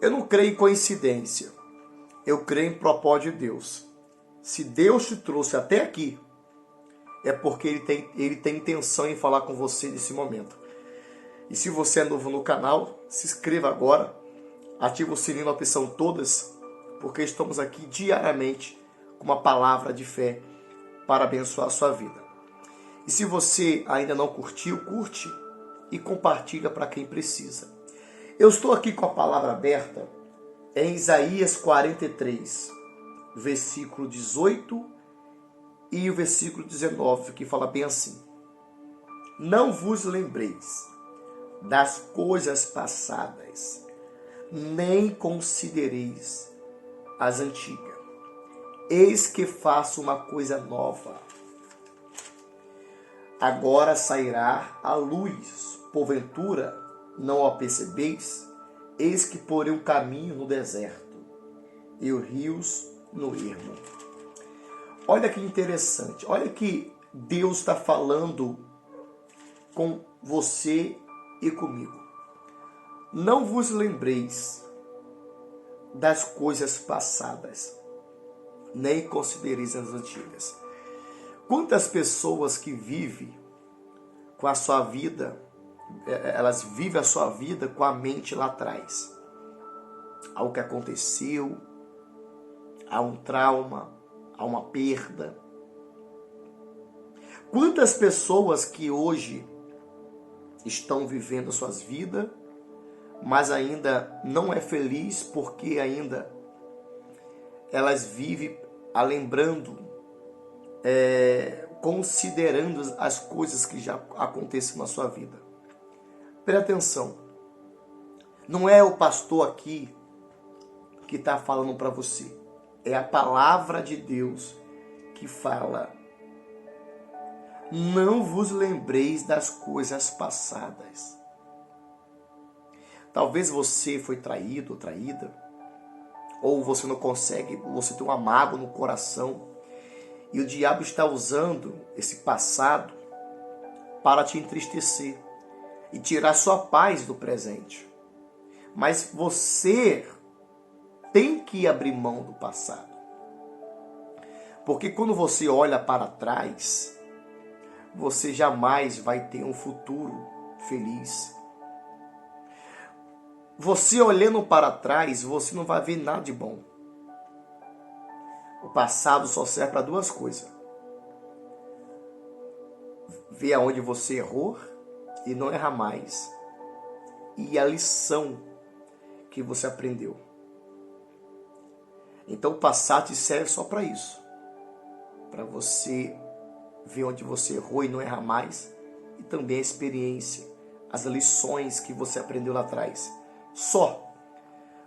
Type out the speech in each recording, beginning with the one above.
Eu não creio em coincidência. Eu creio em propósito de Deus. Se Deus te trouxe até aqui, é porque Ele tem intenção em falar com você nesse momento. E se você é novo no canal, se inscreva agora, ative o sininho na opção todas, porque estamos aqui diariamente com uma palavra de fé para abençoar a sua vida. E se você ainda não curtiu, curte e compartilha para quem precisa. Eu estou aqui com a palavra aberta em Isaías 43, versículo 18 e o versículo 19, que fala bem assim: Não vos lembreis das coisas passadas, nem considereis as antigas. Eis que faço uma coisa nova. Agora sairá a luz, porventura não a percebeis? Eis que porei um caminho no deserto e os rios no ermo. Olha que interessante, olha que Deus está falando com você e comigo. Não vos lembreis das coisas passadas, nem considereis as antigas. Quantas pessoas que vivem com a sua vida, elas vivem a sua vida com a mente lá atrás. Algo que aconteceu, há um trauma, há uma perda. Quantas pessoas que hoje estão vivendo suas vidas, mas ainda não é feliz porque ainda elas vivem lembrando, considerando as coisas que já aconteceram na sua vida. Preste atenção. Não é o pastor aqui que está falando para você. É a palavra de Deus que fala. Não vos lembreis das coisas passadas. Talvez você foi traído ou traída, ou você não consegue, você tem uma mágoa no coração, e o diabo está usando esse passado para te entristecer e tirar sua paz do presente. Mas você tem que abrir mão do passado. Porque quando você olha para trás, você jamais vai ter um futuro feliz. Você olhando para trás, você não vai ver nada de bom. O passado só serve para duas coisas: ver aonde você errou e não errar mais, e a lição que você aprendeu. Então o passado te serve só para isso, para você ver onde você errou e não errar mais, e também a experiência, as lições que você aprendeu lá atrás. Só.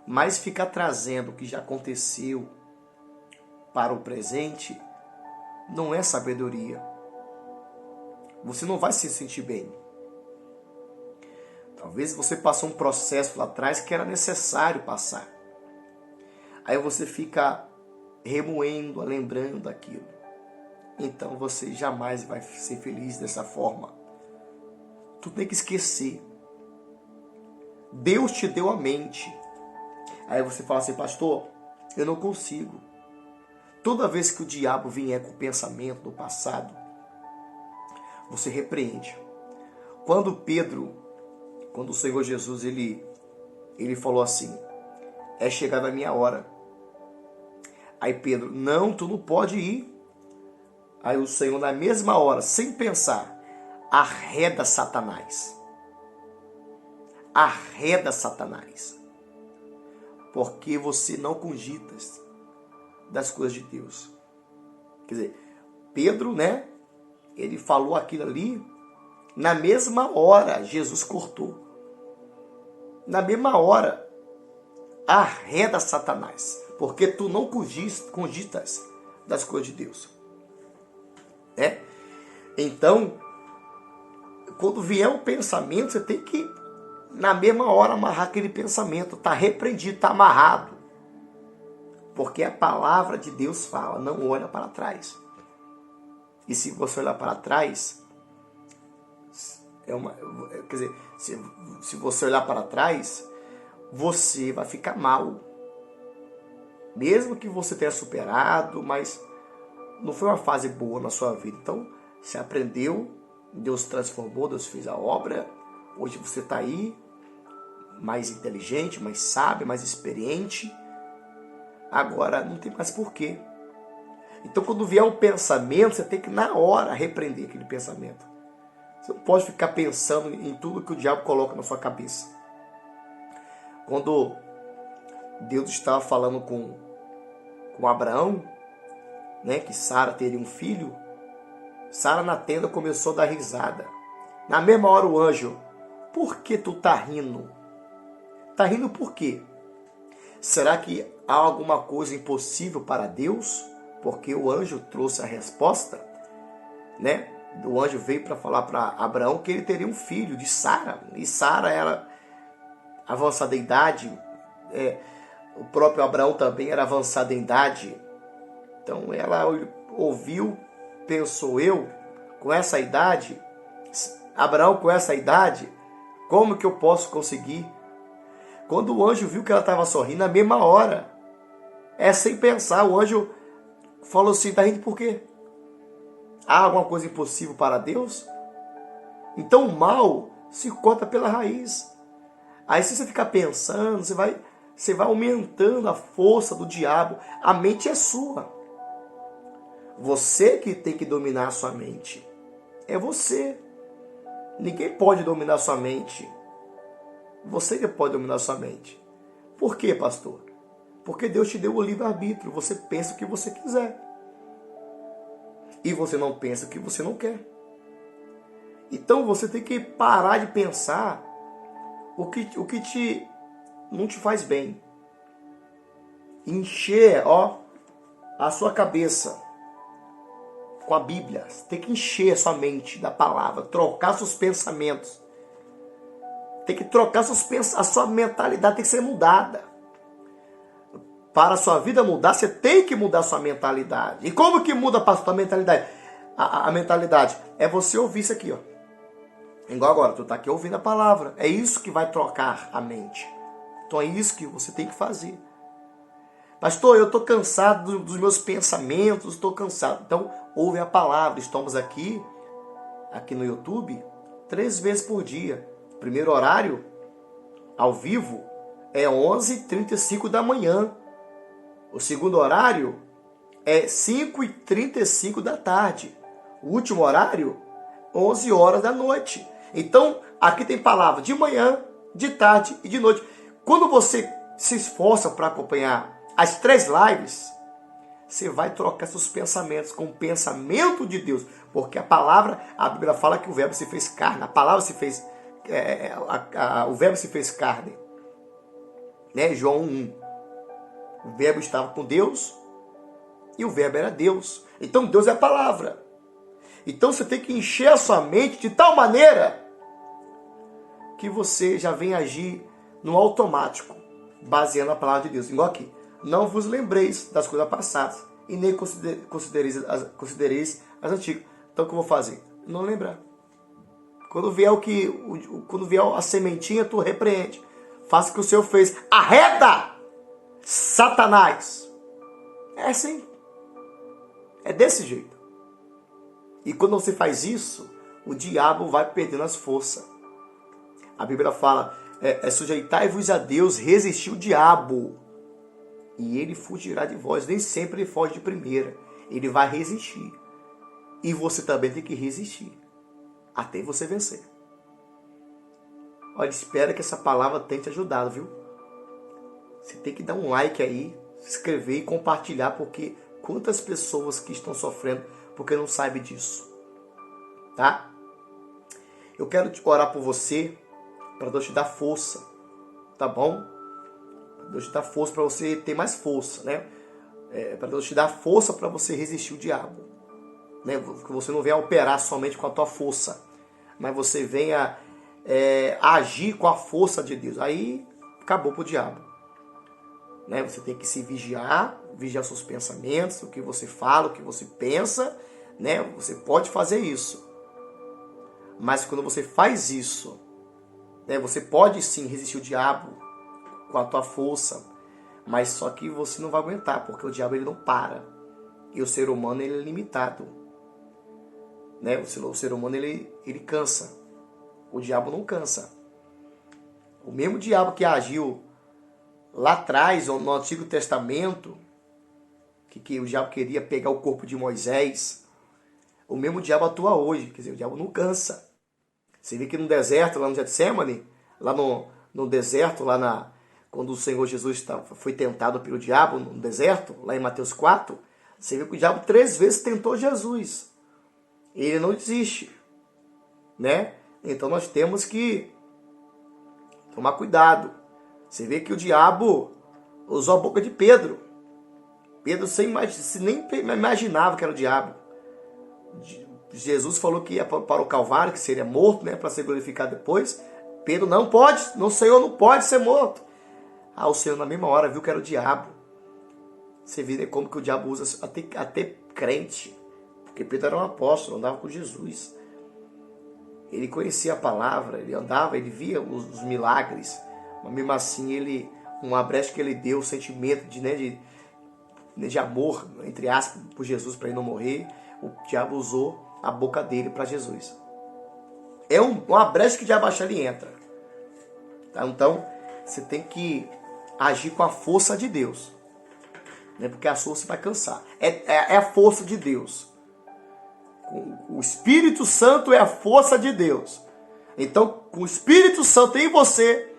Mas ficar trazendo o que já aconteceu para o presente não é sabedoria. Você não vai se sentir bem. Talvez você passou um processo lá atrás que era necessário passar. Aí você fica remoendo, lembrando daquilo. Então você jamais vai ser feliz dessa forma. Tu tem que esquecer. Deus te deu a mente. Aí você fala assim: pastor, eu não consigo. Toda vez que o diabo vier com o pensamento do passado, você repreende. Quando o Senhor Jesus, ele falou assim: é chegada a minha hora. Aí Pedro: não, tu não pode ir. Aí o Senhor, na mesma hora, sem pensar, arreda Satanás. Arreda Satanás. Porque você não cogitas das coisas de Deus. Quer dizer, Pedro, né? Ele falou aquilo ali, na mesma hora Jesus cortou. Na mesma hora, arreda Satanás. Porque tu não cogitas das coisas de Deus. Então, quando vier um pensamento, você tem que, na mesma hora, amarrar aquele pensamento. Está repreendido, está amarrado. Porque a palavra de Deus fala: não olha para trás. E se você olhar para trás, quer dizer, se você olhar para trás, você vai ficar mal. Mesmo que você tenha superado, mas não foi uma fase boa na sua vida. Então, você aprendeu, Deus transformou, Deus fez a obra. Hoje você está aí, mais inteligente, mais sábio, mais experiente. Agora, não tem mais porquê. Então, quando vier um pensamento, você tem que, na hora, repreender aquele pensamento. Você não pode ficar pensando em tudo que o diabo coloca na sua cabeça. Quando Deus estava falando com Abraão, né, que Sara teria um filho, Sara na tenda começou a dar risada. Na mesma hora o anjo: por que tu tá rindo? Tá rindo por quê? Será que há alguma coisa impossível para Deus? Porque o anjo trouxe a resposta, né? O anjo veio para falar para Abraão que ele teria um filho de Sara. E Sara era avançada em idade. O próprio Abraão também era avançado em idade. Então ela ouviu, pensou: eu, com essa idade, Abraão com essa idade, como que eu posso conseguir? Quando o anjo viu que ela estava sorrindo, na mesma hora, sem pensar, o anjo falou assim: tá rindo por quê? Há alguma coisa impossível para Deus? Então o mal se corta pela raiz. Aí se você ficar pensando, você vai aumentando a força do diabo. A mente é sua. Você que tem que dominar a sua mente. É você. Ninguém pode dominar a sua mente. Você que pode dominar a sua mente. Por quê, pastor? Porque Deus te deu o livre-arbítrio. Você pensa o que você quiser. E você não pensa o que você não quer. Então você tem que parar de pensar o que não te faz bem. Encher, a sua cabeça com a Bíblia. Você tem que encher a sua mente da palavra, trocar seus pensamentos. Tem que trocar a sua mentalidade tem que ser mudada. Para a sua vida mudar, você tem que mudar a sua mentalidade. E como que muda a sua mentalidade? A mentalidade é você ouvir isso aqui, Igual agora, tu tá aqui ouvindo a palavra. É isso que vai trocar a mente. Então é isso que você tem que fazer. Pastor, eu estou cansado dos meus pensamentos, estou cansado. Então, ouve a palavra. Estamos aqui no YouTube, 3 vezes por dia. Primeiro horário, ao vivo, é 11h35 da manhã. O segundo horário é 5h35 da tarde. O último horário, 11 horas da noite. Então, aqui tem palavra de manhã, de tarde e de noite. Quando você se esforça para acompanhar as 3 lives, você vai trocar seus pensamentos com o pensamento de Deus. Porque a Bíblia fala que o verbo se fez carne. A palavra se fez, o verbo se fez carne. Né? João 1. O verbo estava com Deus e o verbo era Deus. Então Deus é a palavra. Então você tem que encher a sua mente de tal maneira que você já vem agir no automático, baseando a palavra de Deus. Igual aqui. Não vos lembreis das coisas passadas e nem considereis as antigas. Então o que eu vou fazer? Não lembrar. Quando vier a sementinha, tu repreende. Faça o que o Senhor fez. Arreda, Satanás. É assim. É desse jeito. E quando você faz isso, o diabo vai perdendo as forças. A Bíblia fala, sujeitai-vos a Deus, resistir o diabo, e ele fugirá de vós. Nem sempre ele foge de primeira. Ele vai resistir. E você também tem que resistir, até você vencer. Olha, espero que essa palavra tenha te ajudado, viu? Você tem que dar um like aí, se inscrever e compartilhar, porque quantas pessoas que estão sofrendo porque não sabem disso, tá? Eu quero orar por você, para Deus te dar força, tá bom? Para Deus te dar força, para você ter mais força, né? Para Deus te dar força para você resistir o diabo, né? Que você não venha operar somente com a tua força, mas você venha agir com a força de Deus. Aí acabou pro diabo, né? Você tem que se vigiar seus pensamentos, o que você fala, o que você pensa, né? Você pode fazer isso, mas quando você faz isso, né, você pode sim resistir o diabo com a tua força, mas só que você não vai aguentar, porque o diabo ele não para. E o ser humano ele é limitado, né? O ser humano ele cansa. O diabo não cansa. O mesmo diabo que agiu lá atrás, no Antigo Testamento, que o diabo queria pegar o corpo de Moisés, o mesmo diabo atua hoje. Quer dizer, o diabo não cansa. Você vê que no deserto, lá no Getsemane, lá no deserto, quando o Senhor Jesus foi tentado pelo diabo no deserto, lá em Mateus 4, você vê que o diabo 3 vezes tentou Jesus. Ele não desiste, né? Então nós temos que tomar cuidado. Você vê que o diabo usou a boca de Pedro. Pedro nem imaginava que era o diabo. Jesus falou que ia para o Calvário, que seria morto, né, para ser glorificado depois. Pedro não pode, o Senhor não pode ser morto. O Senhor na mesma hora viu que era o diabo. Você vê como que o diabo usa até crente. Porque Pedro era um apóstolo, andava com Jesus. Ele conhecia a palavra, ele andava, ele via os milagres. Mas mesmo assim, uma brecha que ele deu, o sentimento de amor, entre aspas, por Jesus, para ele não morrer, o diabo usou a boca dele para Jesus. É uma brecha que o diabo acha, ele entra. Tá? Então, você tem que agir com a força de Deus. Né? Porque a força vai cansar. É a força de Deus. O Espírito Santo é a força de Deus. Então, com o Espírito Santo em você,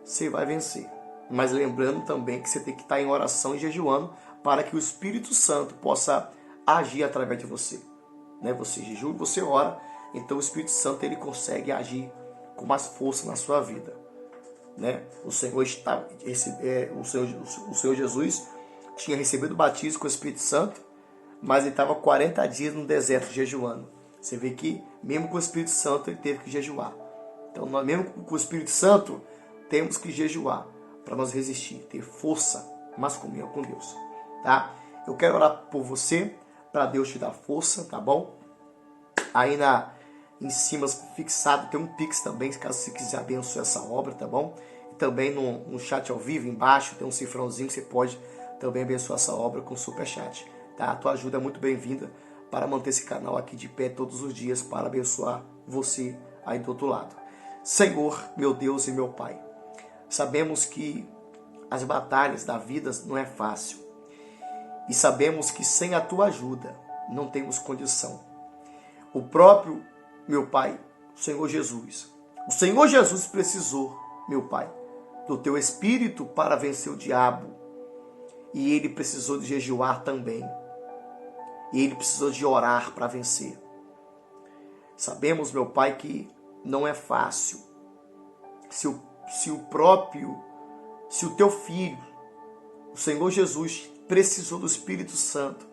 você vai vencer. Mas lembrando também que você tem que estar em oração e jejuando para que o Espírito Santo possa agir através de você. Né? Você jejua e você ora, então o Espírito Santo ele consegue agir com mais força na sua vida. Né? O Senhor Jesus tinha recebido o batismo com o Espírito Santo, mas ele estava 40 dias no deserto jejuando. Você vê que mesmo com o Espírito Santo ele teve que jejuar. Então nós mesmo com o Espírito Santo temos que jejuar para nós resistir, ter força, mas comunhão com Deus. Tá? Eu quero orar por você, para Deus te dar força, tá bom? Aí em cima fixado tem um Pix também, caso você quiser abençoar essa obra, tá bom? E também no chat ao vivo, embaixo, tem um cifrãozinho que você pode também abençoar essa obra com superchat. Tá? A tua ajuda é muito bem-vinda para manter esse canal aqui de pé todos os dias, para abençoar você aí do outro lado. Senhor, meu Deus e meu Pai, sabemos que as batalhas da vida não é fácil. E sabemos que sem a tua ajuda não temos condição. O próprio, meu Pai, o Senhor Jesus precisou, meu Pai, do teu Espírito para vencer o diabo. E ele precisou de jejuar também. E ele precisou de orar para vencer. Sabemos, meu Pai, que não é fácil. Se o teu Filho, o Senhor Jesus, precisou do Espírito Santo,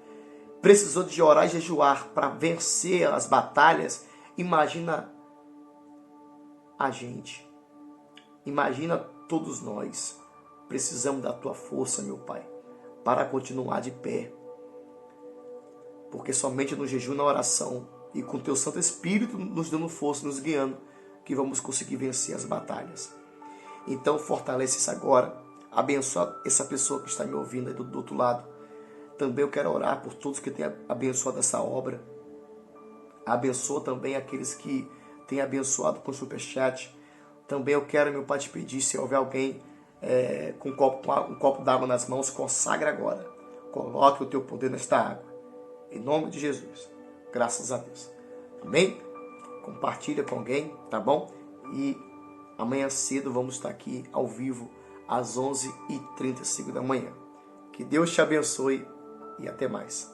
precisou de orar e jejuar para vencer as batalhas, imagina a gente. Imagina todos nós. Precisamos da tua força, meu Pai, para continuar de pé. Porque somente no jejum, na oração e com o teu Santo Espírito nos dando força, nos guiando, que vamos conseguir vencer as batalhas. Então fortalece isso agora. Abençoa essa pessoa que está me ouvindo aí do outro lado. Também eu quero orar por todos que têm abençoado essa obra. Abençoa também aqueles que têm abençoado com o superchat. Também eu quero, meu Pai, te pedir, se houver alguém com um copo d'água nas mãos, consagra agora. Coloque o teu poder nesta água. Em nome de Jesus. Graças a Deus. Amém? Compartilha com alguém, tá bom? E amanhã cedo vamos estar aqui ao vivo às 11h35 da manhã. Que Deus te abençoe e até mais.